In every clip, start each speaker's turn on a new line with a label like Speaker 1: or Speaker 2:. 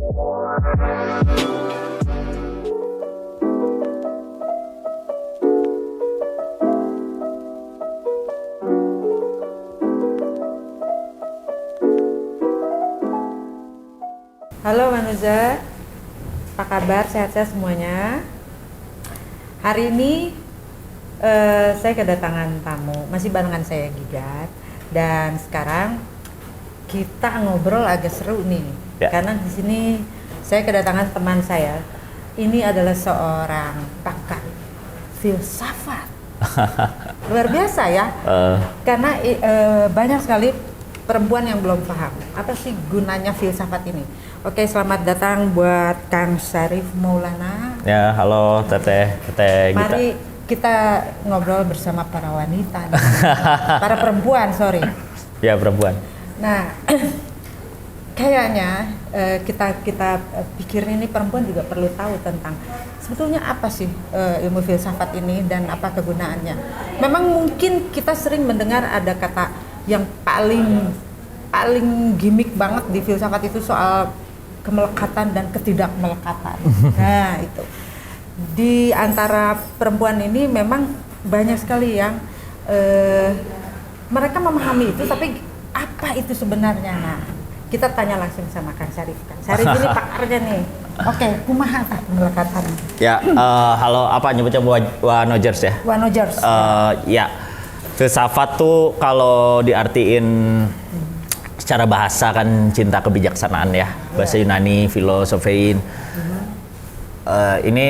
Speaker 1: Halo Manuza, apa kabar? Sehat-sehat semuanya? Hari ini saya kedatangan tamu, masih barengan saya Gigat, dan sekarang kita ngobrol agak seru nih, karena di sini saya kedatangan teman saya. Ini adalah seorang pakar filsafat, luar biasa ya, karena banyak sekali perempuan yang belum paham apa sih gunanya filsafat ini. Oke, selamat datang buat Kang Syarif Maulana.
Speaker 2: Ya, halo Teteh Gita.
Speaker 1: Mari kita ngobrol bersama para wanita, para perempuan, sorry.
Speaker 2: Ya, perempuan.
Speaker 1: Nah, kayaknya kita pikir ini perempuan juga perlu tahu tentang sebetulnya apa sih ilmu filsafat ini dan apa kegunaannya. Memang mungkin kita sering mendengar ada kata yang paling gimmick banget di filsafat itu soal kemelekatan dan ketidakmelekatan. Nah, itu. Di antara perempuan ini memang banyak sekali yang mereka memahami itu, tapi apa itu sebenarnya? Nah, kita tanya langsung sama Kang Syarif. Kang Syarif ini pakarnya nih. Oke, kumaha tah kemelekatan?
Speaker 2: Ya, halo, apa nyebutnya Wanogers ya?
Speaker 1: Wanogers.
Speaker 2: Ya, filsafat tuh kalau diartiin secara bahasa kan cinta kebijaksanaan ya, bahasa Yunani, filosofein. Ini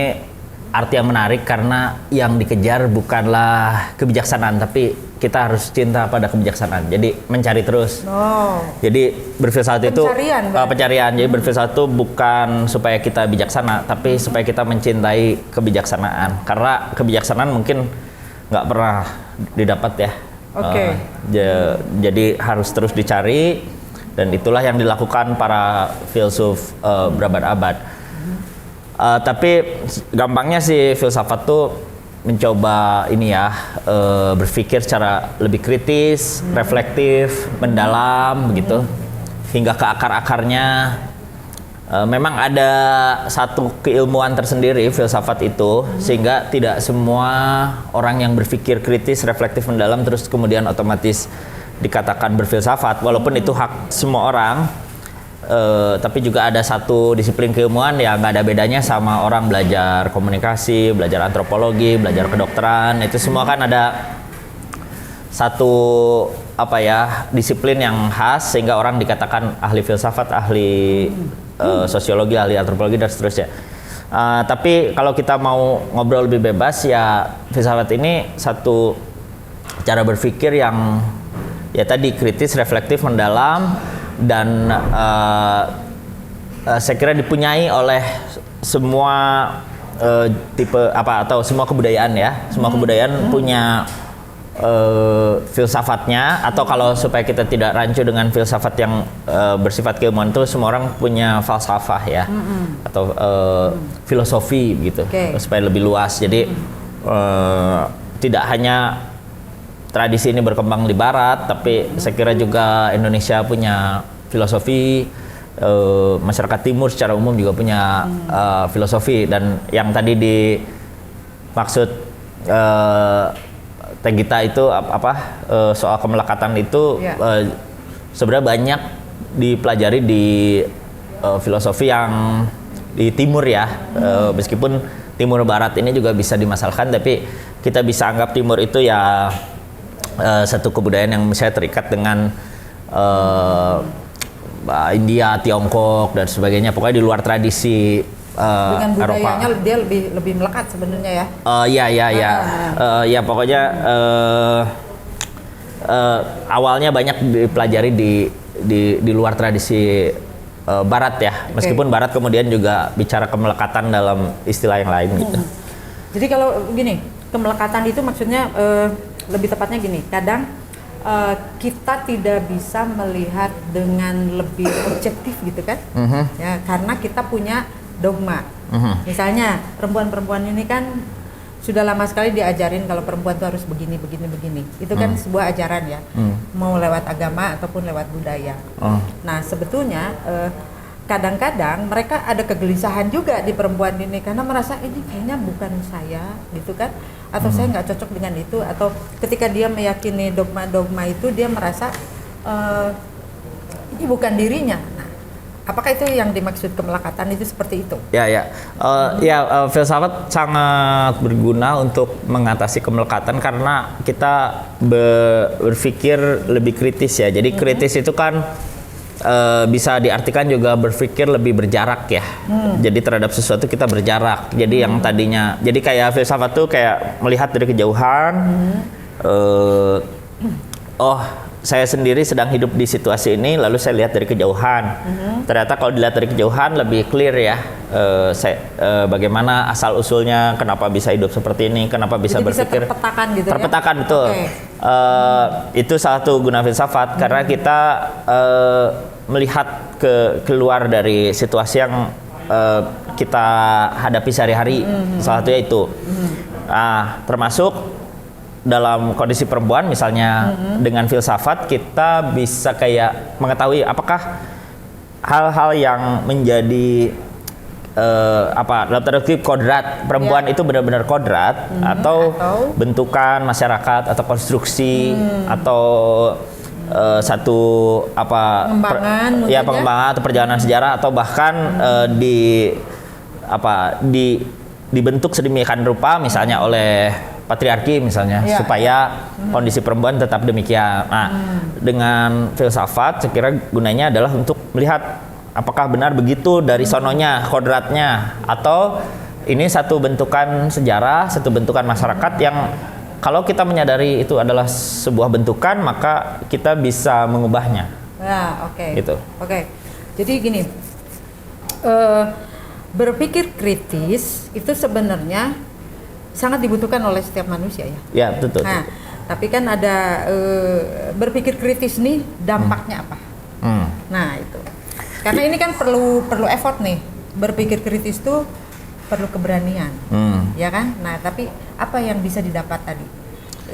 Speaker 2: arti yang menarik karena yang dikejar bukanlah kebijaksanaan, tapi kita harus cinta pada kebijaksanaan. Jadi mencari terus. Jadi berfilsafat itu pencarian. Jadi berfilsafat itu bukan supaya kita bijaksana, tapi supaya kita mencintai kebijaksanaan. Karena kebijaksanaan mungkin nggak pernah didapat ya. Jadi harus terus dicari, dan itulah yang dilakukan para filsuf berabad-abad. Tapi gampangnya sih filsafat tuh mencoba ini ya, berpikir secara lebih kritis, reflektif, mendalam begitu, hingga ke akar-akarnya. Memang ada satu keilmuan tersendiri filsafat itu, sehingga tidak semua orang yang berpikir kritis, reflektif, mendalam terus kemudian otomatis dikatakan berfilsafat, walaupun itu hak semua orang. Tapi juga ada satu disiplin keilmuan yang nggak ada bedanya sama orang belajar komunikasi, belajar antropologi, belajar kedokteran. Itu semua kan ada satu disiplin yang khas sehingga orang dikatakan ahli filsafat, ahli sosiologi, ahli antropologi, dan seterusnya. Tapi kalau kita mau ngobrol lebih bebas, ya filsafat ini satu cara berpikir yang ya tadi kritis, reflektif, mendalam, dan saya kira dipunyai oleh semua tipe atau semua kebudayaan ya. Semua kebudayaan punya filsafatnya, atau kalau supaya kita tidak rancu dengan filsafat yang bersifat keilmuan, itu semua orang punya falsafah ya, atau filosofi gitu, supaya lebih luas. Jadi tidak hanya tradisi ini berkembang di Barat, tapi saya kira juga Indonesia punya filosofi, masyarakat Timur secara umum juga punya filosofi. Dan yang tadi dimaksud Teh Gita itu soal kemelekatan itu sebenarnya banyak dipelajari di filosofi yang di Timur ya, meskipun Timur Barat ini juga bisa dimasalahkan, tapi kita bisa anggap Timur itu ya satu kebudayaan yang misalnya terikat dengan India, Tiongkok dan sebagainya, pokoknya di luar tradisi
Speaker 1: dengan budayanya Eropa. Dia lebih melekat sebenarnya ya.
Speaker 2: Ya pokoknya awalnya banyak dipelajari di luar tradisi Barat ya, meskipun Barat kemudian juga bicara kemelekatan dalam istilah yang lain gitu.
Speaker 1: Jadi kalau gini, kemelekatan itu maksudnya lebih tepatnya gini, kadang kita tidak bisa melihat dengan lebih objektif gitu kan, ya karena kita punya dogma. Misalnya perempuan-perempuan ini kan sudah lama sekali diajarin kalau perempuan itu harus begini. Itu kan sebuah ajaran ya, mau lewat agama ataupun lewat budaya. Nah sebetulnya kadang-kadang mereka ada kegelisahan juga di perempuan ini karena merasa ini kayaknya bukan saya gitu kan, atau saya nggak cocok dengan itu, atau ketika dia meyakini dogma-dogma itu dia merasa ini bukan dirinya. Nah, apakah itu yang dimaksud kemelekatan itu seperti itu?
Speaker 2: Filsafat sangat berguna untuk mengatasi kemelekatan karena kita berpikir lebih kritis ya. Jadi kritis itu kan bisa diartikan juga berpikir lebih berjarak ya. Jadi terhadap sesuatu kita berjarak. Jadi yang tadinya, jadi kayak filsafat tuh kayak melihat dari kejauhan. Saya sendiri sedang hidup di situasi ini, lalu saya lihat dari kejauhan. Ternyata kalau dilihat dari kejauhan lebih clear ya. Bagaimana asal usulnya, kenapa bisa hidup seperti ini, kenapa bisa
Speaker 1: jadi
Speaker 2: berpikir.
Speaker 1: Bisa terpetakan gitu ya?
Speaker 2: Terpetakan, betul. Okay. Itu salah satu guna filsafat karena kita melihat keluar dari situasi yang kita hadapi sehari-hari. Salah satunya itu. Termasuk dalam kondisi perempuan misalnya dengan filsafat kita bisa kayak mengetahui apakah hal-hal yang menjadi dalam tanda kutip kodrat perempuan itu benar-benar kodrat atau bentukan masyarakat atau konstruksi atau satu pengembangan atau perjalanan sejarah atau bahkan dibentuk sedemikian rupa misalnya oleh patriarki misalnya supaya kondisi perempuan tetap demikian. Nah, dengan filsafat saya kira gunanya adalah untuk melihat apakah benar begitu dari sononya, kodratnya, atau ini satu bentukan sejarah, satu bentukan masyarakat yang kalau kita menyadari itu adalah sebuah bentukan maka kita bisa mengubahnya. Gitu.
Speaker 1: Jadi gini, berpikir kritis itu sebenarnya sangat dibutuhkan oleh setiap manusia ya.
Speaker 2: Ya, betul.
Speaker 1: Nah, tapi kan ada berpikir kritis nih dampaknya apa? Nah, itu. Karena ini kan perlu effort nih. Berpikir kritis tuh perlu keberanian. Ya kan? Nah, tapi apa yang bisa didapat tadi?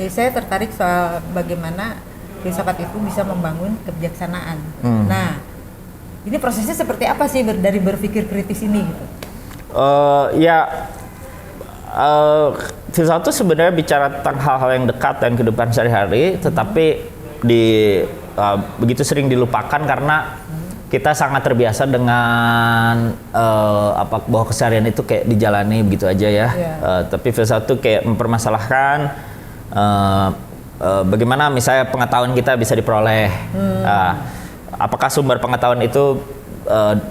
Speaker 1: Saya tertarik soal bagaimana filsafat itu bisa membangun kebijaksanaan. Nah, ini prosesnya seperti apa sih dari berpikir kritis ini gitu?
Speaker 2: Filsafat itu sebenarnya bicara tentang hal-hal yang dekat dan kehidupan sehari-hari, tetapi begitu sering dilupakan karena kita sangat terbiasa dengan bahwa keseharian itu kayak dijalani begitu aja ya. Tapi filsafat itu kayak mempermasalahkan bagaimana misalnya pengetahuan kita bisa diperoleh. Apakah sumber pengetahuan itu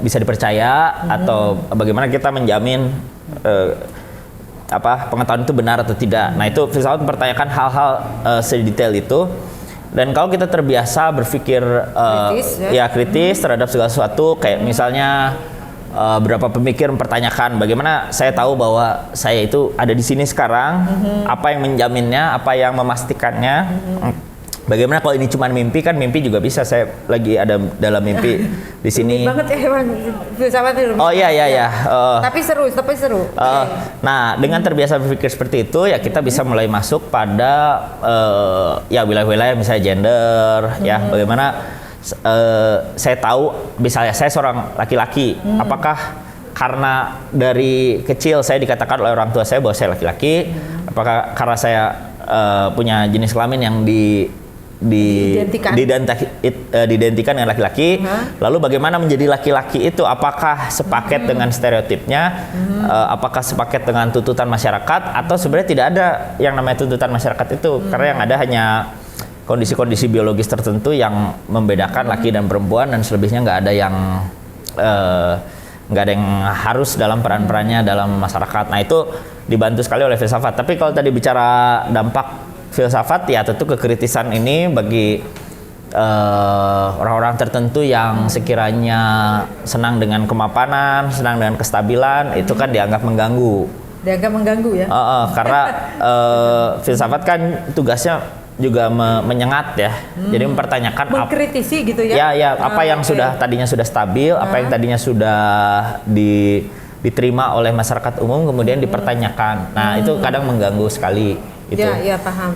Speaker 2: bisa dipercaya atau bagaimana kita menjamin pengetahuan itu benar atau tidak. Nah, itu filsafat mempertanyakan hal-hal sedetail itu. Dan kalau kita terbiasa berpikir kritis terhadap segala sesuatu, kayak misalnya beberapa pemikir mempertanyakan bagaimana saya tahu bahwa saya itu ada di sini sekarang, apa yang menjaminnya, apa yang memastikannya. Bagaimana kalau ini cuma mimpi, kan mimpi juga bisa saya lagi ada dalam mimpi di sini.
Speaker 1: Banget ya emang filsafat itu.
Speaker 2: Iya.
Speaker 1: Tapi seru.
Speaker 2: Nah, dengan terbiasa berpikir seperti itu ya kita bisa mulai masuk pada wilayah-wilayah misalnya gender ya. Bagaimana saya tahu misalnya saya seorang laki-laki, apakah karena dari kecil saya dikatakan oleh orang tua saya bahwa saya laki-laki, apakah karena saya punya jenis kelamin yang diidentikan dengan laki-laki, lalu bagaimana menjadi laki-laki itu, apakah sepaket dengan stereotipnya, apakah sepaket dengan tuntutan masyarakat, atau sebenarnya tidak ada yang namanya tuntutan masyarakat itu, karena yang ada hanya kondisi-kondisi biologis tertentu yang membedakan laki dan perempuan, dan selebihnya nggak ada yang harus dalam peran-perannya dalam masyarakat. Nah, itu dibantu sekali oleh filsafat. Tapi kalau tadi bicara dampak filsafat, ya tentu kekritisan ini bagi orang-orang tertentu yang sekiranya senang dengan kemapanan, senang dengan kestabilan, itu kan dianggap mengganggu.
Speaker 1: Dianggap mengganggu ya?
Speaker 2: Karena filsafat kan tugasnya juga menyengat ya, jadi mempertanyakan
Speaker 1: mengkritisi gitu ya?
Speaker 2: Ya, apa yang tadinya sudah stabil, apa yang tadinya sudah diterima oleh masyarakat umum kemudian dipertanyakan. Nah, itu kadang mengganggu sekali. Itu.
Speaker 1: Ya, paham.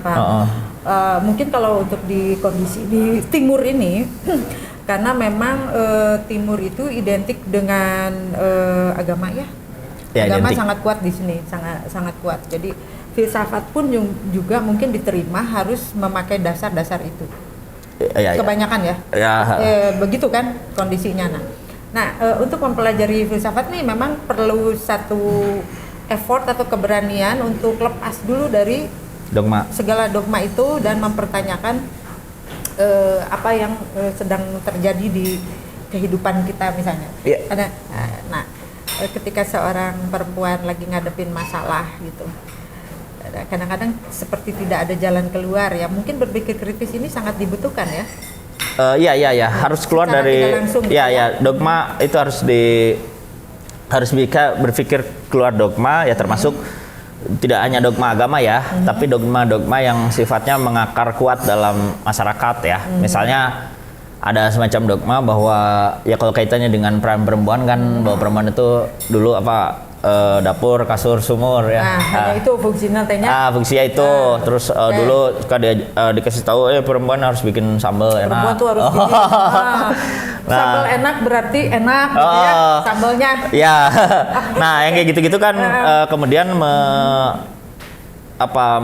Speaker 1: Mungkin kalau untuk di kondisi di timur ini karena memang timur itu identik dengan agama ya.
Speaker 2: Ya,
Speaker 1: Agama
Speaker 2: identik.
Speaker 1: sangat kuat di sini, sangat kuat. Jadi filsafat pun juga mungkin diterima harus memakai dasar-dasar itu.
Speaker 2: Ya.
Speaker 1: Kebanyakan ya.
Speaker 2: Ya.
Speaker 1: Begitu kan kondisinya. Nah, untuk mempelajari filsafat nih memang perlu satu effort atau keberanian untuk lepas dulu dari
Speaker 2: Dogma.
Speaker 1: segala dogma itu dan mempertanyakan apa yang sedang terjadi di kehidupan kita misalnya.
Speaker 2: Iya.
Speaker 1: Ketika seorang perempuan lagi ngadepin masalah gitu, kadang-kadang seperti tidak ada jalan keluar ya. Mungkin berpikir kritis ini sangat dibutuhkan ya.
Speaker 2: Iya, harus keluar
Speaker 1: Secara
Speaker 2: dari
Speaker 1: tidak langsung,
Speaker 2: ya dogma itu harus bisa berpikir keluar dogma ya, termasuk tidak hanya dogma agama ya, tapi dogma-dogma yang sifatnya mengakar kuat dalam masyarakat ya. Misalnya ada semacam dogma bahwa ya kalau kaitannya dengan peran perempuan kan, bahwa perempuan itu dulu dapur, kasur, sumur ya.
Speaker 1: Hanya itu fungsinya tehnya.
Speaker 2: Fungsinya itu. Terus dulu suka dikasih tahu perempuan harus bikin sambal enak.
Speaker 1: Perempuan tuh harus bikin sambal enak berarti enak gitu ya, sambalnya.
Speaker 2: Ya. Nah, yang kayak gitu-gitu kan kemudian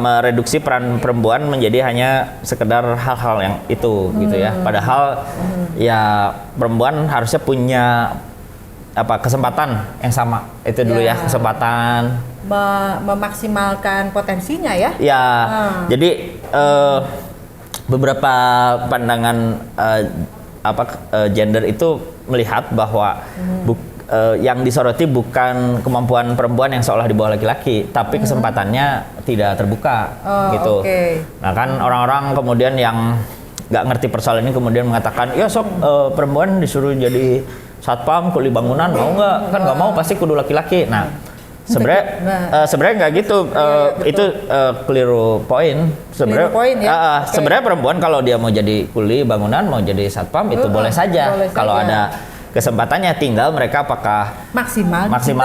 Speaker 2: mereduksi peran perempuan menjadi hanya sekedar hal-hal yang itu gitu ya. Padahal ya perempuan harusnya punya kesempatan yang sama itu dulu ya, kesempatan
Speaker 1: memaksimalkan potensinya ya.
Speaker 2: Ya. Jadi beberapa pandangan gender itu melihat bahwa yang disoroti bukan kemampuan perempuan yang seolah di bawah laki-laki, tapi kesempatannya tidak terbuka gitu. Nah kan orang-orang kemudian yang nggak ngerti persoalan ini kemudian mengatakan ya sok perempuan disuruh jadi satpam kuli bangunan mau nggak? Kan nggak mau, pasti kudu laki-laki. Nah sebenarnya nggak gitu. Itu keliru poin sebenarnya. Sebenarnya perempuan kalau dia mau jadi kuli bangunan, mau jadi satpam itu boleh saja kalau ada kesempatannya, tinggal mereka apakah maksimal gitu?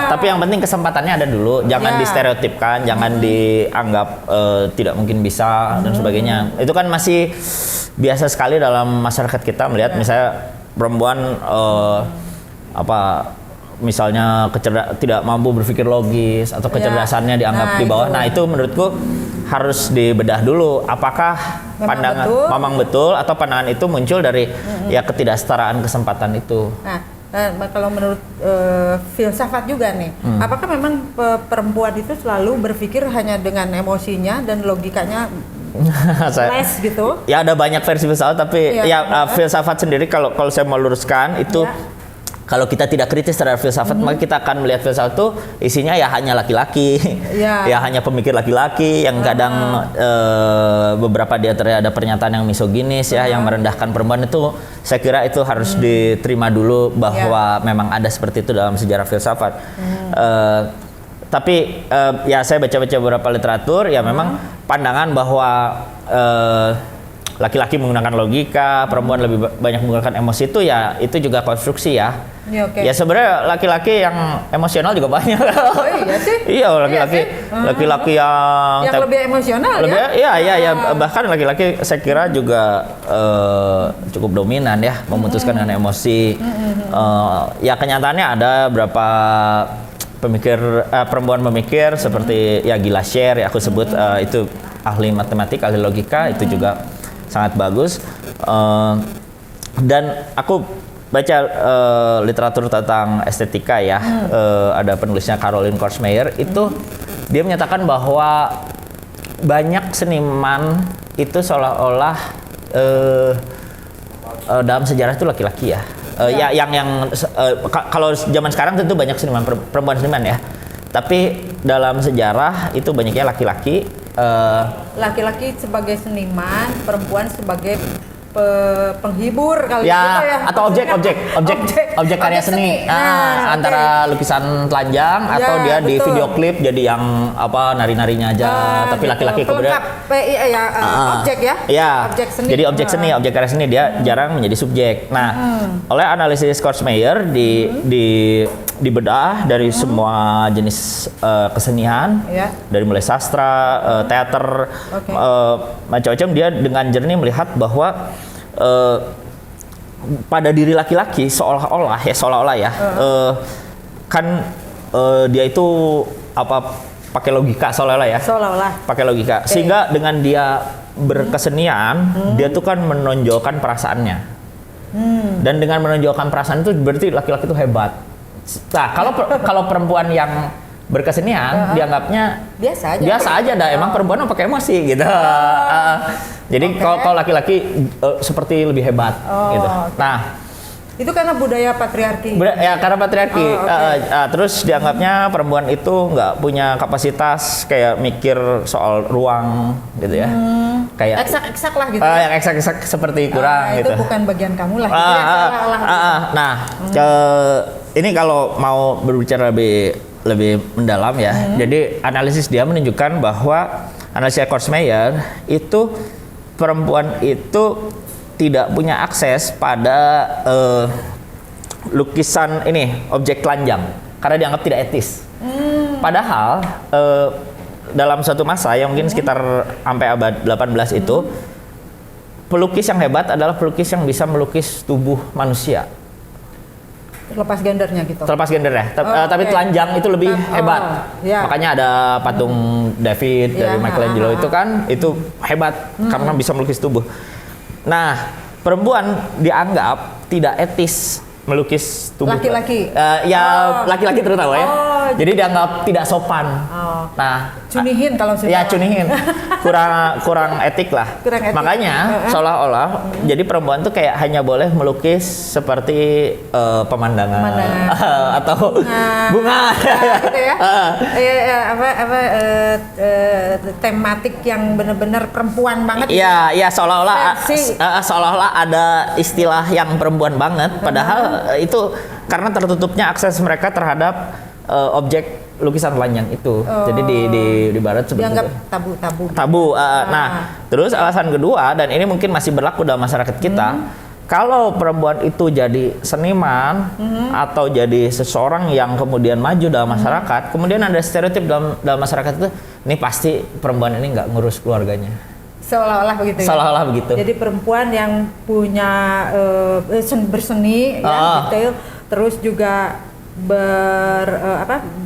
Speaker 2: Tapi yang penting kesempatannya ada dulu, jangan distereotipkan, jangan dianggap tidak mungkin bisa dan sebagainya. Itu kan masih biasa sekali dalam masyarakat kita melihat misalnya perempuan misalnya tidak mampu berpikir logis atau kecerdasannya dianggap di bawah. Nah itu menurutku harus dibedah dulu, apakah pandangan memang betul atau pandangan itu muncul dari ya ketidaksetaraan kesempatan itu.
Speaker 1: Nah kalau menurut filsafat juga nih, apakah memang perempuan itu selalu berpikir hanya dengan emosinya dan logikanya less gitu?
Speaker 2: Ya ada banyak versi filsafat, tapi filsafat sendiri kalau saya mau luruskan itu kalau kita tidak kritis terhadap filsafat, maka kita akan melihat filsafat itu isinya ya hanya laki-laki, ya hanya pemikir laki-laki yang kadang beberapa di antaranya ada pernyataan yang misoginis ya, yang merendahkan perempuan. Itu saya kira itu harus diterima dulu bahwa memang ada seperti itu dalam sejarah filsafat. Tapi ya saya baca-baca beberapa literatur ya memang pandangan bahwa laki-laki menggunakan logika, perempuan lebih banyak menggunakan emosi itu ya itu juga konstruksi ya. Ya sebenarnya laki-laki yang emosional juga banyak.
Speaker 1: Oh iya sih.
Speaker 2: Iya laki-laki yang
Speaker 1: lebih emosional
Speaker 2: ya. Bahkan laki-laki saya kira juga cukup dominan ya memutuskan dengan emosi. Ya kenyataannya ada berapa perempuan pemikir seperti ya Gilashare ya aku sebut itu ahli matematik, ahli logika, itu juga sangat bagus. Dan aku baca literatur tentang estetika ya, ada penulisnya Caroline Korsmeyer, itu dia menyatakan bahwa banyak seniman itu seolah-olah dalam sejarah itu laki-laki ya. Kalau zaman sekarang tentu banyak perempuan seniman ya, tapi dalam sejarah itu banyaknya laki-laki.
Speaker 1: Laki-laki sebagai seniman, perempuan sebagai penghibur kali
Speaker 2: ya,
Speaker 1: gitu ya,
Speaker 2: atau objek karya seni. Antara lukisan telanjang atau dia di video klip jadi yang nari-narinya aja, tapi laki-laki kemudian
Speaker 1: objek ya.
Speaker 2: Iya.
Speaker 1: Objek seni.
Speaker 2: Jadi objek seni, objek karya seni dia jarang menjadi subjek. Nah, oleh analisis Korsmeyer dibedah dari semua jenis kesenian, dari mulai sastra, teater, macam-macam, dia dengan jernih melihat bahwa pada diri laki-laki seolah-olah ya kan dia itu apa pakai logika seolah-olah ya.
Speaker 1: Seolah-olah.
Speaker 2: Pakai logika. Sehingga dengan dia berkesenian, dia tuh kan menonjolkan perasaannya. Dan dengan menonjolkan perasaan itu berarti laki-laki itu hebat. Nah, kalau perempuan yang berkesenian dianggapnya biasa aja dah. Emang perempuan mah pakai emosi gitu. Jadi kalau laki-laki seperti lebih hebat gitu. Nah,
Speaker 1: itu karena budaya patriarki.
Speaker 2: Karena patriarki. Terus dianggapnya perempuan itu nggak punya kapasitas kayak mikir soal ruang gitu ya. Kayak
Speaker 1: eksak lah gitu.
Speaker 2: Yang eksak seperti kurang gitu.
Speaker 1: Itu bukan bagian kamu lah.
Speaker 2: Nah, ini kalau mau berbicara lebih mendalam ya. Jadi analisis dia menunjukkan bahwa analisis Korsmeyer itu perempuan itu tidak punya akses pada lukisan ini objek telanjang karena dianggap tidak etis. Padahal dalam suatu masa yang mungkin sekitar sampai abad 18 itu pelukis yang hebat adalah pelukis yang bisa melukis tubuh manusia.
Speaker 1: Terlepas gendernya gitu.
Speaker 2: Terlepas gendernya, tapi telanjang itu lebih hebat. Makanya ada patung David dari Michelangelo itu kan itu hebat karena bisa melukis tubuh. Nah, perempuan dianggap tidak etis melukis tubuh
Speaker 1: laki-laki.
Speaker 2: Laki-laki terutama ya. Jadi dianggap tidak sopan. Nah,
Speaker 1: cunihin kalau sudah.
Speaker 2: Ya cunihin. kurang etik lah. Makanya seolah-olah jadi perempuan tuh kayak hanya boleh melukis seperti pemandangan atau bunga.
Speaker 1: Gitu ya. Tematik yang benar-benar perempuan banget.
Speaker 2: Iya, seolah-olah ada istilah yang perempuan banget padahal itu karena tertutupnya akses mereka terhadap objek lukisan telanjang itu. Jadi di barat seperti
Speaker 1: dianggap
Speaker 2: itu. Tabu. Nah, terus alasan kedua dan ini mungkin masih berlaku dalam masyarakat kita. Kalau perempuan itu jadi seniman atau jadi seseorang yang kemudian maju dalam masyarakat, kemudian ada stereotip dalam masyarakat itu, ini pasti perempuan ini nggak ngurus keluarganya.
Speaker 1: Seolah-olah begitu.
Speaker 2: Seolah-olah begitu.
Speaker 1: Jadi perempuan yang punya berseni, detail, terus juga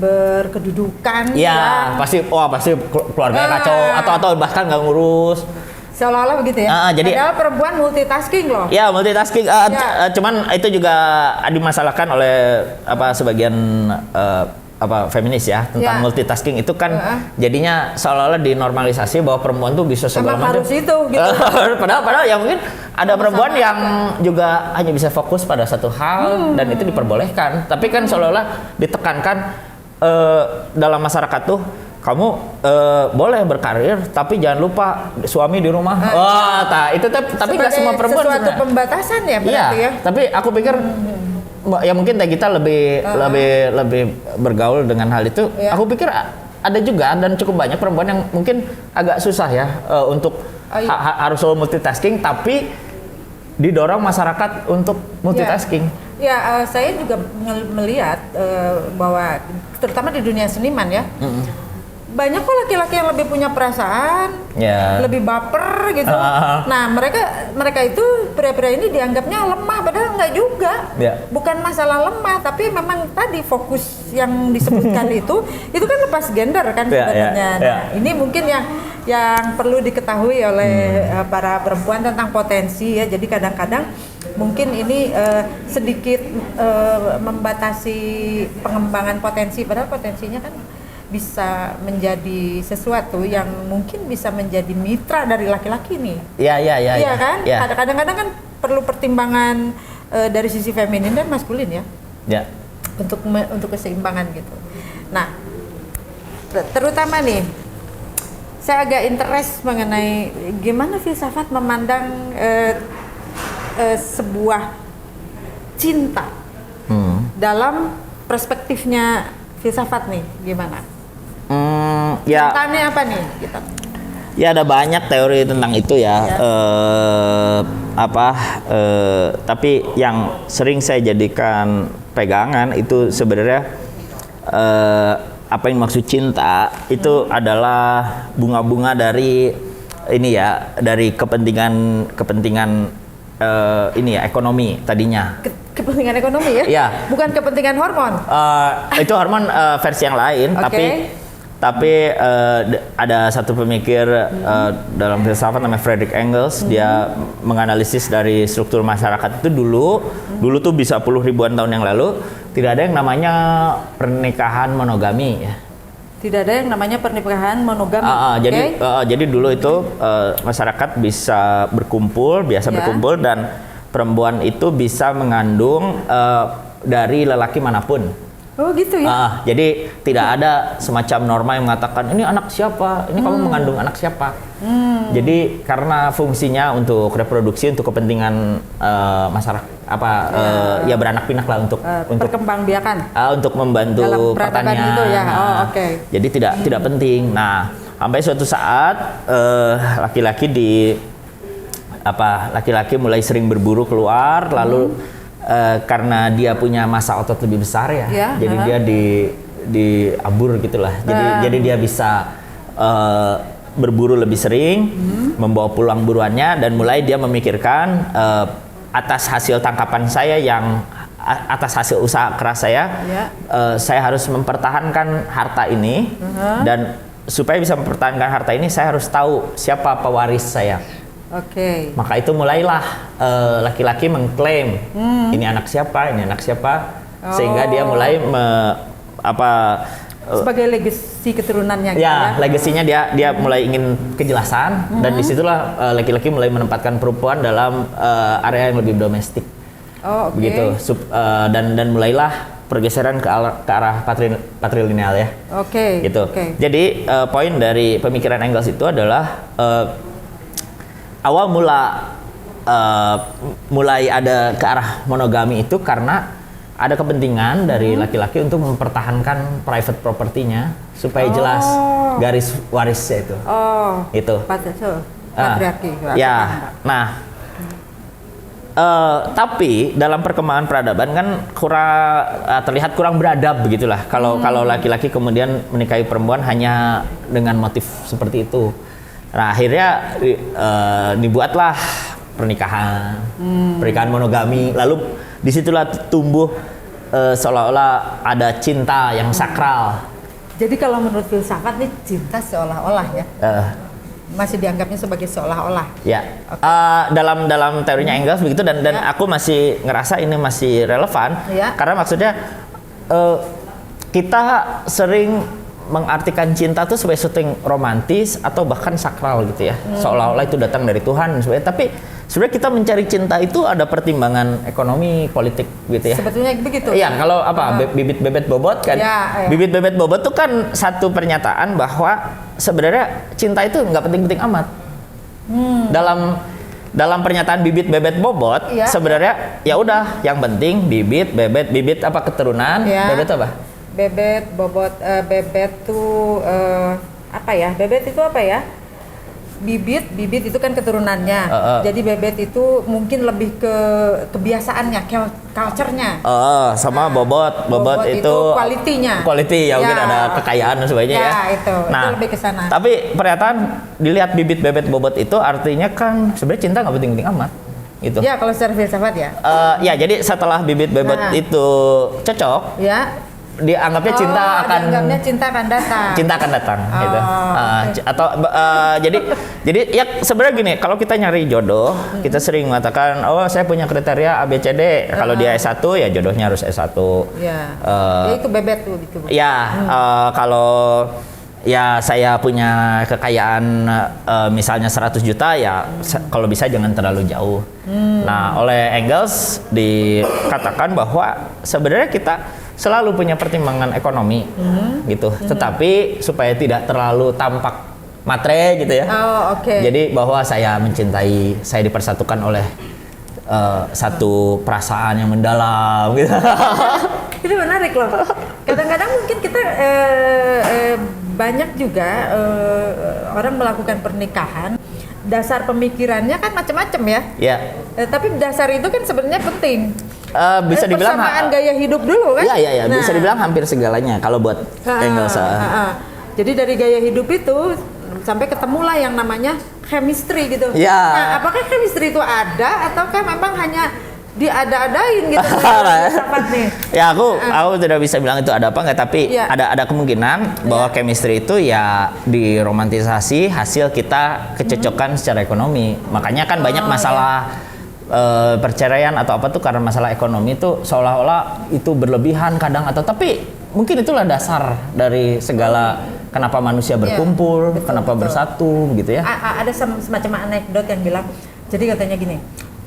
Speaker 1: berkedudukan.
Speaker 2: Pasti keluarganya kacau atau bahkan nggak ngurus.
Speaker 1: Seolah-olah begitu ya. Padahal perempuan multitasking loh.
Speaker 2: Ya multitasking. Cuman itu juga dimasalahkan oleh sebagian feminis ya tentang multitasking itu kan jadinya seolah-olah dinormalisasi bahwa perempuan tuh bisa segala macam.
Speaker 1: Harus itu gitu.
Speaker 2: padahal ya mungkin ada perempuan yang juga hanya bisa fokus pada satu hal dan itu diperbolehkan. Tapi kan seolah-olah ditekankan dalam masyarakat tuh kamu boleh berkarir tapi jangan lupa suami di rumah. Itu tapi nggak semua perempuan
Speaker 1: sesuatu pembatasan ya berarti ya.
Speaker 2: Tapi aku pikir ya mungkin kita lebih bergaul dengan hal itu. Aku pikir ada juga dan cukup banyak perempuan yang mungkin agak susah ya untuk harus selalu multitasking tapi didorong masyarakat untuk multitasking.
Speaker 1: Saya juga melihat bahwa terutama di dunia seniman ya. Banyak kok laki-laki yang lebih punya perasaan, lebih baper gitu. Nah mereka itu pria-pria ini dianggapnya lemah, padahal enggak juga. Bukan masalah lemah, tapi memang tadi fokus yang disebutkan itu kan lepas gender kan sebenarnya. Nah, ini mungkin yang perlu diketahui oleh para perempuan tentang potensi ya. Jadi kadang-kadang mungkin ini sedikit membatasi pengembangan potensi, padahal potensinya kan bisa menjadi sesuatu yang mungkin bisa menjadi mitra dari laki-laki nih. Iya kan? Kadang-kadang kan perlu pertimbangan dari sisi feminin dan maskulin ya. Untuk keseimbangan gitu. Nah, terutama nih saya agak interest mengenai gimana filsafat memandang sebuah cinta dalam perspektifnya filsafat nih, gimana? Cintanya apa nih kita?
Speaker 2: Ya ada banyak teori tentang itu ya. Tapi yang sering saya jadikan pegangan itu sebenarnya apa yang maksud cinta itu adalah bunga-bunga dari ini ya, dari kepentingan ini ya ekonomi tadinya.
Speaker 1: Kepentingan ekonomi ya?
Speaker 2: Iya.
Speaker 1: Bukan kepentingan hormon.
Speaker 2: Itu hormon versi yang lain,
Speaker 1: Oke.
Speaker 2: tapi ada satu pemikir dalam filsafat namanya Friedrich Engels, dia menganalisis dari struktur masyarakat itu dulu tuh bisa puluh ribuan tahun yang lalu tidak ada yang namanya pernikahan monogami ya.
Speaker 1: Tidak ada yang namanya pernikahan monogami.
Speaker 2: Jadi dulu itu masyarakat bisa berkumpul, biasa berkumpul, dan perempuan itu bisa mengandung dari lelaki manapun.
Speaker 1: Oh gitu ya?
Speaker 2: Jadi tidak ada semacam norma yang mengatakan ini anak siapa, ini kamu mengandung anak siapa. Jadi karena fungsinya untuk reproduksi, untuk kepentingan masyarakat, ya beranak pinak lah untuk
Speaker 1: perkembangbiakan,
Speaker 2: untuk membantu
Speaker 1: dalam peradaban
Speaker 2: pertanian.
Speaker 1: itu ya. Oke.
Speaker 2: Jadi tidak penting. Nah, sampai suatu saat laki-laki mulai sering berburu keluar, lalu karena dia punya massa otot lebih besar ya, jadi dia diabur gitulah. Jadi dia bisa berburu lebih sering, membawa pulang buruannya, dan mulai dia memikirkan atas hasil tangkapan saya atas hasil usaha keras saya harus mempertahankan harta ini, dan supaya bisa mempertahankan harta ini saya harus tahu siapa pewaris saya.
Speaker 1: Oke.
Speaker 2: Maka itu mulailah laki-laki mengklaim ini anak siapa, sehingga dia mulai
Speaker 1: sebagai legasi keturunannya.
Speaker 2: Ya, legasinya dia mulai ingin kejelasan, dan disitulah laki-laki mulai menempatkan perempuan dalam area yang lebih domestik. Begitu. Dan mulailah pergeseran ke arah patrilineal ya. Gitu. Jadi poin dari pemikiran Engels itu adalah awal mulai ada ke arah monogami itu karena ada kepentingan dari laki-laki untuk mempertahankan private propertinya supaya jelas garis warisnya itu. Itu.
Speaker 1: Patriarki.
Speaker 2: Ya. Nah, tapi dalam perkembangan peradaban kan terlihat kurang beradab begitulah. Kalau laki-laki kemudian menikahi perempuan hanya dengan motif seperti itu. Nah, akhirnya dibuatlah pernikahan monogami. Lalu disitulah tumbuh seolah-olah ada cinta yang sakral.
Speaker 1: Jadi kalau menurut filsafat nih cinta seolah-olah ya, masih dianggapnya sebagai seolah-olah.
Speaker 2: Ya, dalam teorinya Engels begitu, dan aku masih ngerasa ini masih relevan karena maksudnya kita sering mengartikan cinta tuh sebagai sesuatu yang romantis atau bahkan sakral gitu ya, seolah-olah itu datang dari Tuhan sebenarnya. Tapi sebenarnya kita mencari cinta itu ada pertimbangan ekonomi, politik gitu ya.
Speaker 1: Sebetulnya begitu.
Speaker 2: Iya, kalau bibit bebet bobot kan, bibit bebet bobot tuh kan satu pernyataan bahwa sebenarnya cinta itu nggak penting-penting amat. Dalam pernyataan bibit bebet bobot sebenarnya ya udah yang penting bibit keturunan, bebet apa?
Speaker 1: Bebet, bobot, bebet tuh apa ya? Bebet itu apa ya? Bibit itu kan keturunannya. Jadi bebet itu mungkin lebih ke kebiasaannya, culture-nya.
Speaker 2: Sama bobot itu
Speaker 1: quality-nya.
Speaker 2: Quality ya, mungkin ada kekayaan dan sebagainya ya.
Speaker 1: Itu lebih ke sana.
Speaker 2: Tapi pernyataan dilihat bibit bebet bobot itu artinya kan sebenarnya cinta nggak penting-penting amat. Gitu.
Speaker 1: Ya, kalau secara filsafat ya.
Speaker 2: Ya, jadi setelah bibit bebet itu cocok.
Speaker 1: Ya.
Speaker 2: Dianggapnya cinta
Speaker 1: akan datang.
Speaker 2: Cinta akan datang gitu. Atau jadi ya sebenarnya gini, kalau kita nyari jodoh, kita sering mengatakan, "Oh, saya punya kriteria ABCD. Kalau dia S1 ya jodohnya harus S1."
Speaker 1: Ya. Itu bebet tuh gitu.
Speaker 2: Ya, kalau ya saya punya kekayaan misalnya 100 juta ya kalau bisa jangan terlalu jauh. Nah, oleh Engels dikatakan bahwa sebenarnya kita selalu punya pertimbangan ekonomi gitu, tetapi supaya tidak terlalu tampak matre gitu ya. Jadi bahwa saya mencintai, saya dipersatukan oleh satu perasaan yang mendalam gitu.
Speaker 1: Itu menarik loh. Kadang-kadang mungkin kita banyak juga orang melakukan pernikahan, dasar pemikirannya kan macam-macam ya.
Speaker 2: Iya.
Speaker 1: Tapi dasar itu kan sebenarnya penting.
Speaker 2: Bisa dibilang
Speaker 1: persamaan gaya hidup dulu kan?
Speaker 2: Iya. Bisa dibilang hampir segalanya kalau buat Engels.
Speaker 1: Jadi dari gaya hidup itu sampai ketemulah yang namanya chemistry gitu.
Speaker 2: Ya.
Speaker 1: Nah, apakah chemistry itu ada ataukah memang hanya diada-adain gitu filsafat nih?
Speaker 2: Ya aku tidak bisa bilang itu ada apa nggak, tapi
Speaker 1: Ya.
Speaker 2: ada kemungkinan bahwa chemistry itu ya diromantisasi hasil kita kecocokan secara ekonomi. Makanya kan banyak masalah perceraian atau apa tuh karena masalah ekonomi itu seolah-olah itu berlebihan kadang, atau tapi mungkin itulah dasar dari segala kenapa manusia berkumpul,
Speaker 1: betul,
Speaker 2: kenapa
Speaker 1: betul.
Speaker 2: bersatu gitu ya.
Speaker 1: Ada semacam anekdot yang bilang, jadi katanya gini,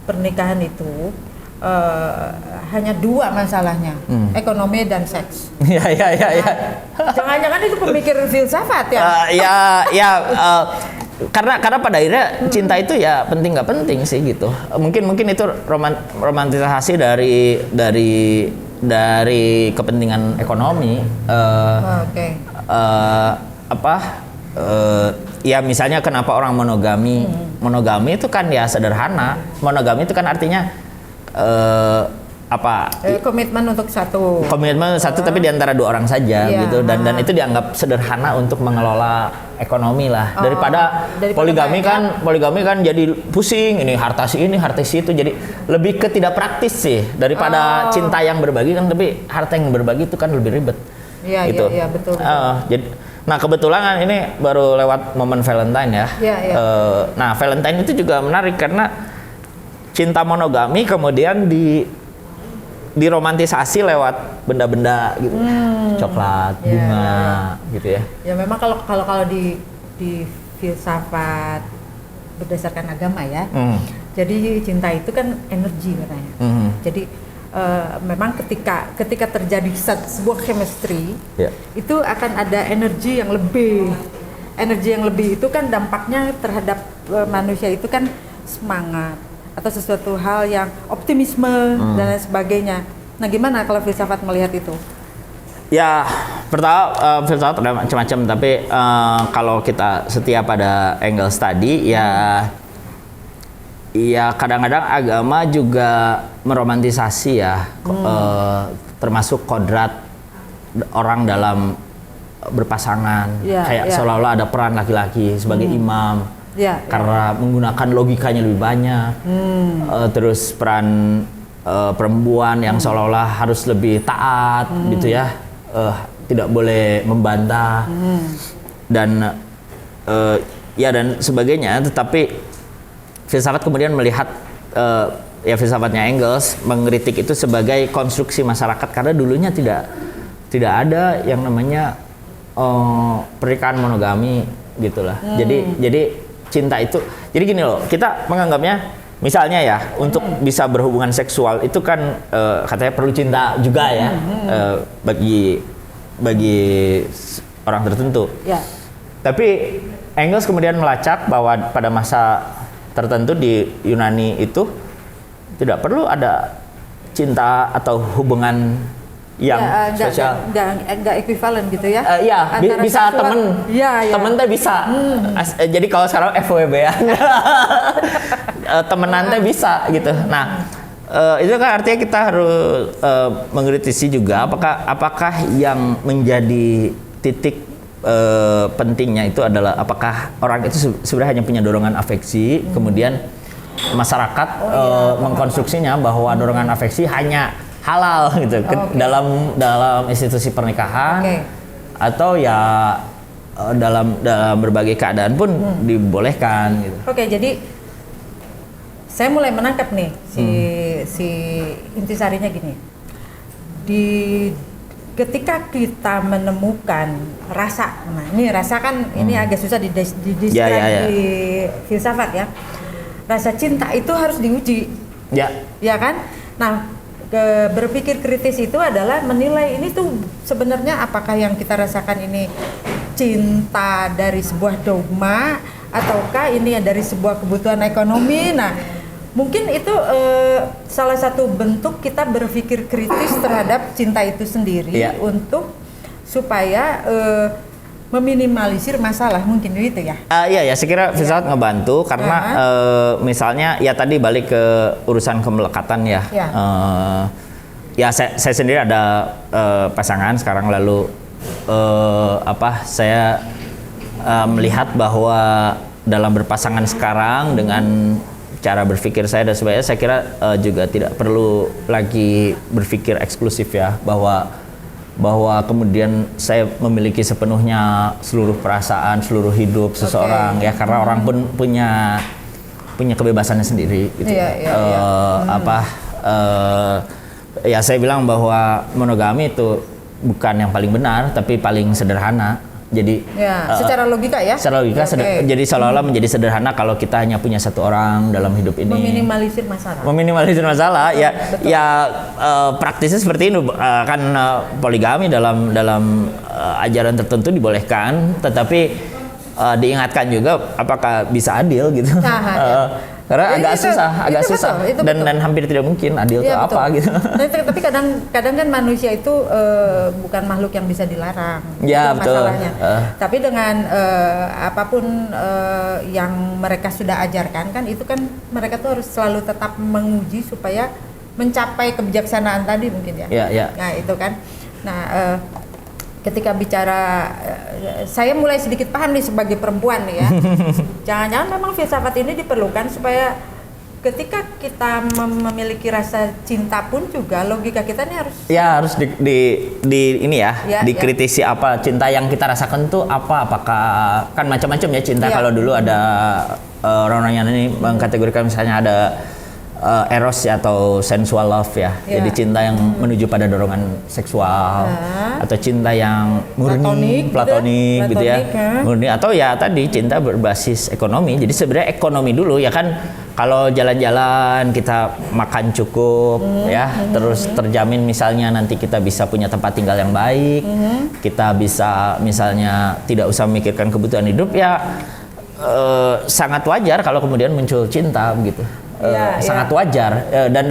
Speaker 1: pernikahan itu hanya dua masalahnya, ekonomi dan seks.
Speaker 2: Ya.
Speaker 1: Jangan-jangan itu pemikir filsafat ya?
Speaker 2: Karena pada akhirnya cinta itu ya penting nggak penting sih gitu. Mungkin itu romantisasi dari kepentingan ekonomi.
Speaker 1: Oke.
Speaker 2: Ya misalnya kenapa orang monogami? Monogami itu kan ya sederhana. Monogami itu kan artinya
Speaker 1: Komitmen untuk satu.
Speaker 2: komitmen satu tapi di antara dua orang saja
Speaker 1: Iya,
Speaker 2: gitu, dan itu dianggap sederhana untuk mengelola ekonomi lah, daripada
Speaker 1: daripada
Speaker 2: poligami kan jadi pusing, ini harta si itu, jadi lebih ke tidak praktis sih daripada cinta yang berbagi kan, tapi harta yang berbagi itu kan lebih ribet.
Speaker 1: Iya,
Speaker 2: gitu.
Speaker 1: iya, betul.
Speaker 2: Nah kebetulan ini baru lewat momen Valentine ya.
Speaker 1: Iya.
Speaker 2: Nah Valentine itu juga menarik karena cinta monogami kemudian diromantisasi lewat benda-benda gitu, coklat, bunga, gitu ya.
Speaker 1: Ya memang kalau di filsafat berdasarkan agama ya, jadi cinta itu kan energi katanya. Jadi memang ketika terjadi sebuah chemistry, itu akan ada energi yang lebih. Energi yang lebih itu kan dampaknya terhadap manusia itu kan semangat atau sesuatu hal yang optimisme dan lain sebagainya. Nah, gimana kalau filsafat melihat itu?
Speaker 2: Ya, pertama filsafat ada macam-macam, tapi kalau kita setia pada Engels tadi, ya kadang-kadang agama juga meromantisasi ya, termasuk kodrat orang dalam berpasangan, kayak seolah-olah ada peran laki-laki sebagai imam. Karena menggunakan logikanya lebih banyak, terus peran perempuan yang seolah-olah harus lebih taat gitu ya, tidak boleh membantah dan dan sebagainya. Tetapi filsafat kemudian melihat filsafatnya Engels mengkritik itu sebagai konstruksi masyarakat, karena dulunya tidak ada yang namanya pernikahan monogami gitulah. Jadi cinta itu, jadi gini loh, kita menganggapnya misalnya ya untuk bisa berhubungan seksual itu kan katanya perlu cinta juga ya, bagi orang tertentu. Tapi Engels kemudian melacak bahwa pada masa tertentu di Yunani itu tidak perlu ada cinta atau hubungan yang spesial,
Speaker 1: nggak ekuivalen gitu ya?
Speaker 2: Bisa temen, temen teh bisa. Jadi kalau sekarang FWB ya, temenan teh bisa gitu. Nah, itu kan artinya kita harus mengkritisi juga apakah yang menjadi titik pentingnya itu adalah apakah orang itu sebenarnya hanya punya dorongan afeksi, kemudian masyarakat mengkonstruksinya bahwa dorongan afeksi hanya halal gitu dalam institusi pernikahan, atau ya dalam berbagai keadaan pun dibolehkan gitu.
Speaker 1: Jadi saya mulai menangkap nih si intisarinya gini. Ketika kita menemukan rasa, nah ini rasa kan ini agak susah dideskripsikan di filsafat ya. Rasa cinta itu harus diuji. Ya kan? Nah, berpikir kritis itu adalah menilai ini tuh sebenarnya apakah yang kita rasakan ini cinta dari sebuah dogma ataukah ini dari sebuah kebutuhan ekonomi. Nah, mungkin itu salah satu bentuk kita berpikir kritis terhadap cinta itu sendiri untuk supaya meminimalisir masalah, mungkin itu ya.
Speaker 2: Saya kira filsafat ngebantu karena misalnya ya tadi balik ke urusan kemelekatan ya. Saya sendiri ada pasangan sekarang, lalu saya melihat bahwa dalam berpasangan sekarang dengan cara berpikir saya dan sebagainya, saya kira juga tidak perlu lagi berpikir eksklusif ya, bahwa kemudian saya memiliki sepenuhnya seluruh perasaan, seluruh hidup seseorang ya, karena orang pun punya kebebasannya sendiri gitu. Ya saya bilang bahwa monogami itu bukan yang paling benar tapi paling sederhana. Jadi
Speaker 1: secara logika ya.
Speaker 2: Secara logika jadi seolah-olah menjadi sederhana kalau kita hanya punya satu orang dalam hidup ini.
Speaker 1: Meminimalisir masalah.
Speaker 2: Meminimalisir masalah praktisnya seperti ini kan poligami dalam ajaran tertentu dibolehkan, tetapi diingatkan juga apakah bisa adil gitu. Karena agak susah dan hampir tidak mungkin adil itu apa gitu.
Speaker 1: Tapi kadang kan manusia itu bukan makhluk yang bisa dilarang.
Speaker 2: Ya,
Speaker 1: itu
Speaker 2: betul.
Speaker 1: Masalahnya. Tapi dengan apapun yang mereka sudah ajarkan kan, itu kan mereka tuh harus selalu tetap menguji supaya mencapai kebijaksanaan tadi mungkin ya. Nah itu kan. Nah ketika bicara, saya mulai sedikit paham nih sebagai perempuan nih ya. Jangan-jangan memang filsafat ini diperlukan supaya ketika kita memiliki rasa cinta pun juga logika kita nih harus dikritisi apa cinta yang kita rasakan tuh apakah kan macam-macam ya cinta. Kalau dulu ada orang-orang ini mengkategorikan misalnya ada eros ya, atau sensual love ya. Jadi cinta yang menuju pada dorongan seksual, atau cinta yang murni, platonik gitu ya. Murni, atau ya tadi cinta berbasis ekonomi. Jadi sebenarnya ekonomi dulu ya kan, kalau jalan-jalan kita makan cukup ya, terus terjamin misalnya nanti kita bisa punya tempat tinggal yang baik, kita bisa misalnya tidak usah memikirkan kebutuhan hidup ya, sangat wajar kalau kemudian muncul cinta begitu. Sangat wajar dan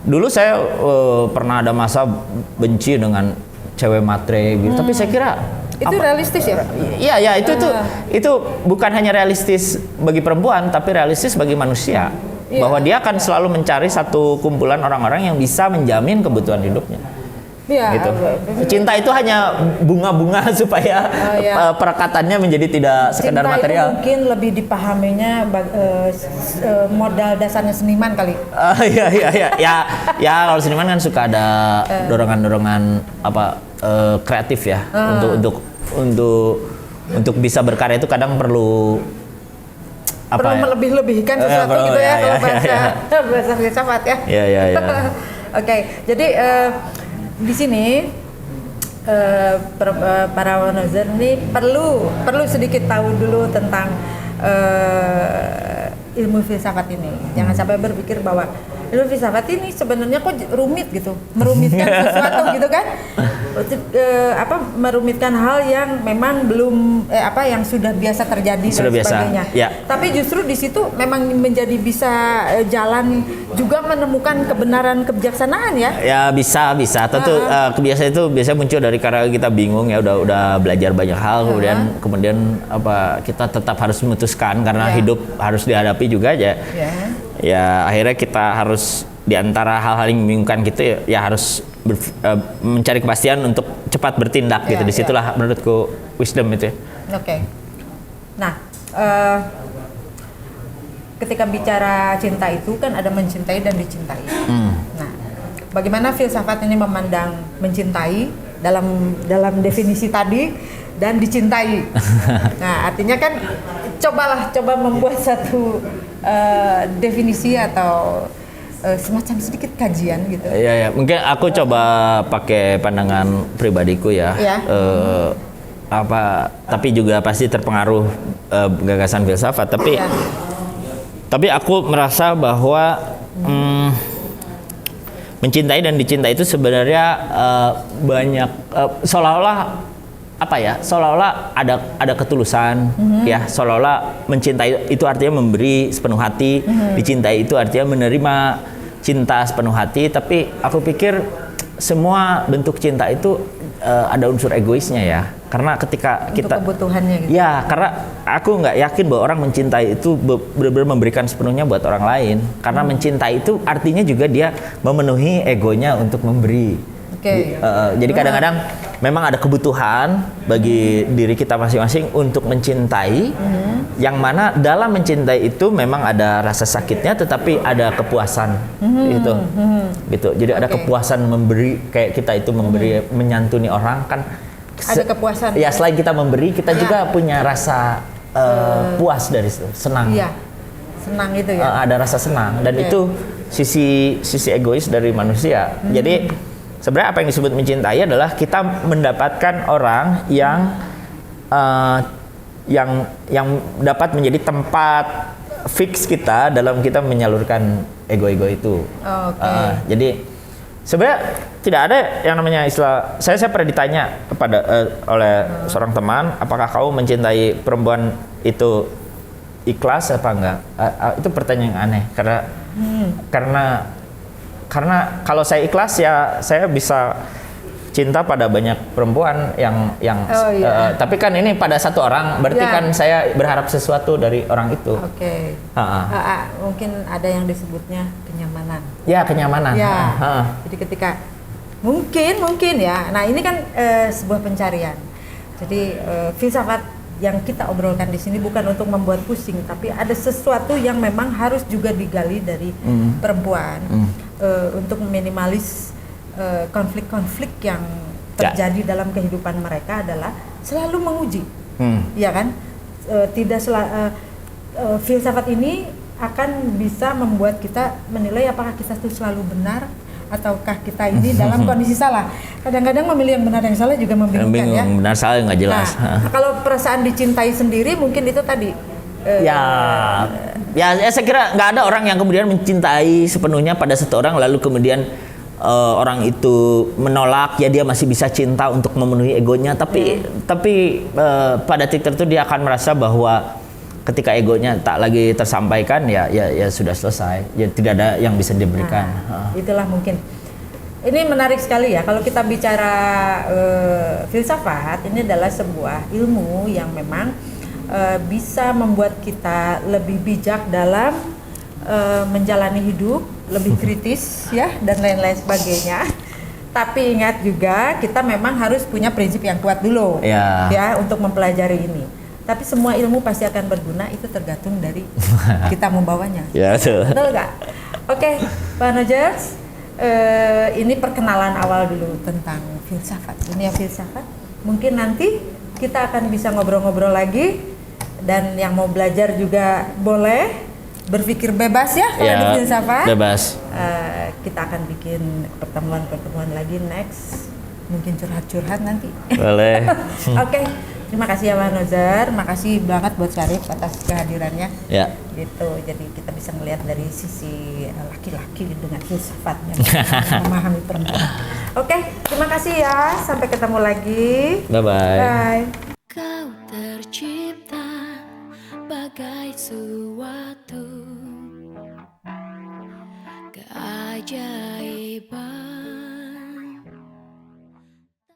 Speaker 1: dulu saya pernah ada masa benci dengan cewek matre gitu, tapi saya kira itu realistis ya?
Speaker 2: Iya itu bukan hanya realistis bagi perempuan tapi realistis bagi manusia, bahwa dia akan selalu mencari satu kumpulan orang-orang yang bisa menjamin kebutuhan hidupnya. Gitu. Cinta itu hanya bunga-bunga supaya perekatannya menjadi tidak sekedar
Speaker 1: cinta
Speaker 2: material.
Speaker 1: Itu mungkin lebih dipahaminya modal dasarnya seniman kali.
Speaker 2: Ya kalau seniman kan suka ada dorongan-dorongan kreatif ya, untuk bisa berkarya itu kadang perlu
Speaker 1: melebih-lebihkan sesuatu gitu ya, kalau bahasa filsafat ya.
Speaker 2: Iya.
Speaker 1: Oke, jadi di sini para womanizer ini perlu sedikit tahu dulu tentang ilmu filsafat ini. Jangan sampai berpikir bahwa ilmu filsafat ini sebenarnya kok rumit gitu, merumitkan sesuatu gitu kan, merumitkan hal yang memang belum yang sudah biasa terjadi dan sebagainya. Tapi justru di situ memang menjadi bisa jalan juga menemukan kebenaran kebijaksanaan ya. Ya bisa tentu kebiasaan itu biasanya muncul dari karena kita bingung ya, udah belajar banyak hal, kemudian kita tetap harus memutuskan karena hidup harus dihadapi juga aja. Ya akhirnya kita harus diantara hal-hal yang membingungkan gitu ya harus mencari kepastian untuk cepat bertindak gitu. Disitulah menurutku wisdom itu. Oke. Nah ketika bicara cinta itu kan ada mencintai dan dicintai. Nah bagaimana filsafat ini memandang mencintai dalam definisi tadi dan dicintai. Nah artinya kan coba membuat satu definisi atau semacam sedikit kajian gitu.
Speaker 2: Iya, mungkin aku coba pakai pandangan pribadiku ya. Tapi juga pasti terpengaruh gagasan filsafat. Tapi aku merasa bahwa mencintai dan dicintai itu sebenarnya banyak seolah-olah ada ketulusan ya, seolah-olah mencintai itu artinya memberi sepenuh hati, dicintai itu artinya menerima cinta sepenuh hati. Tapi aku pikir semua bentuk cinta itu ada unsur egoisnya ya, karena ketika kita
Speaker 1: untuk kebutuhannya gitu.
Speaker 2: Ya, karena aku nggak yakin bahwa orang mencintai itu benar-benar memberikan sepenuhnya buat orang lain, karena mencintai itu artinya juga dia memenuhi egonya untuk memberi.
Speaker 1: Oke.
Speaker 2: Jadi kadang-kadang memang ada kebutuhan bagi diri kita masing-masing untuk mencintai, yang mana dalam mencintai itu memang ada rasa sakitnya, tetapi ada kepuasan gitu. Gitu. Jadi ada kepuasan memberi, kayak kita itu memberi, menyantuni orang kan.
Speaker 1: Ada kepuasan.
Speaker 2: Ya, selain kita memberi, kita juga punya rasa puas dari situ, senang.
Speaker 1: Iya. Senang itu ya.
Speaker 2: Ada rasa senang, dan itu sisi egois dari manusia. Jadi sebenarnya apa yang disebut mencintai adalah kita mendapatkan orang yang dapat menjadi tempat fix kita dalam kita menyalurkan ego-ego itu. Jadi sebenarnya tidak ada yang namanya istilah. Saya pernah ditanya oleh seorang teman, apakah kamu mencintai perempuan itu ikhlas apa enggak? Itu pertanyaan yang aneh karena kalau saya ikhlas ya saya bisa cinta pada banyak perempuan yang tapi kan ini pada satu orang, berarti kan saya berharap sesuatu dari orang itu.
Speaker 1: Mungkin ada yang disebutnya kenyamanan.
Speaker 2: Ya, kenyamanan.
Speaker 1: Jadi ketika mungkin ya. Nah, ini kan sebuah pencarian. Jadi filsafat yang kita obrolkan di sini bukan untuk membuat pusing, tapi ada sesuatu yang memang harus juga digali dari perempuan untuk meminimalis konflik-konflik yang terjadi dalam kehidupan mereka adalah selalu menguji, ya kan? Filsafat ini akan bisa membuat kita menilai apakah kita itu selalu benar ataukah kita ini dalam kondisi salah. Kadang-kadang memilih yang benar yang salah juga membingungkan ya.
Speaker 2: Benar salah nggak jelas.
Speaker 1: Nah, kalau perasaan dicintai sendiri mungkin itu tadi.
Speaker 2: Saya kira nggak ada orang yang kemudian mencintai sepenuhnya pada satu orang lalu kemudian orang itu menolak, ya dia masih bisa cinta untuk memenuhi egonya. Tapi pada titik tertentu dia akan merasa bahwa ketika egonya tak lagi tersampaikan, ya sudah selesai. Ya tidak ada yang bisa diberikan.
Speaker 1: Itulah mungkin. Ini menarik sekali ya kalau kita bicara filsafat. Ini adalah sebuah ilmu yang memang bisa membuat kita lebih bijak dalam menjalani hidup, lebih kritis ya dan lain-lain sebagainya. Tapi ingat juga kita memang harus punya prinsip yang kuat dulu ya untuk mempelajari ini. Tapi semua ilmu pasti akan berguna, itu tergantung dari kita membawanya. Betul nggak? Oke, Pak Rogers, ini perkenalan awal dulu tentang filsafat. Dunia filsafat. Mungkin nanti kita akan bisa ngobrol-ngobrol lagi, dan yang mau belajar juga boleh berpikir bebas ya kalau di filsafat.
Speaker 2: Bebas.
Speaker 1: Kita akan bikin pertemuan lagi next. Mungkin curhat-curhat nanti.
Speaker 2: Boleh.
Speaker 1: Oke. Terima kasih ya Pak Nozar, makasih banget buat Syarif atas kehadirannya.
Speaker 2: Ya.
Speaker 1: Gitu, jadi kita bisa melihat dari sisi laki-laki dengan filsafatnya, memahami perempuan. Oke, terima kasih ya, sampai ketemu lagi.
Speaker 2: Bye.
Speaker 3: Kau tercipta bagai suatu keajaiban.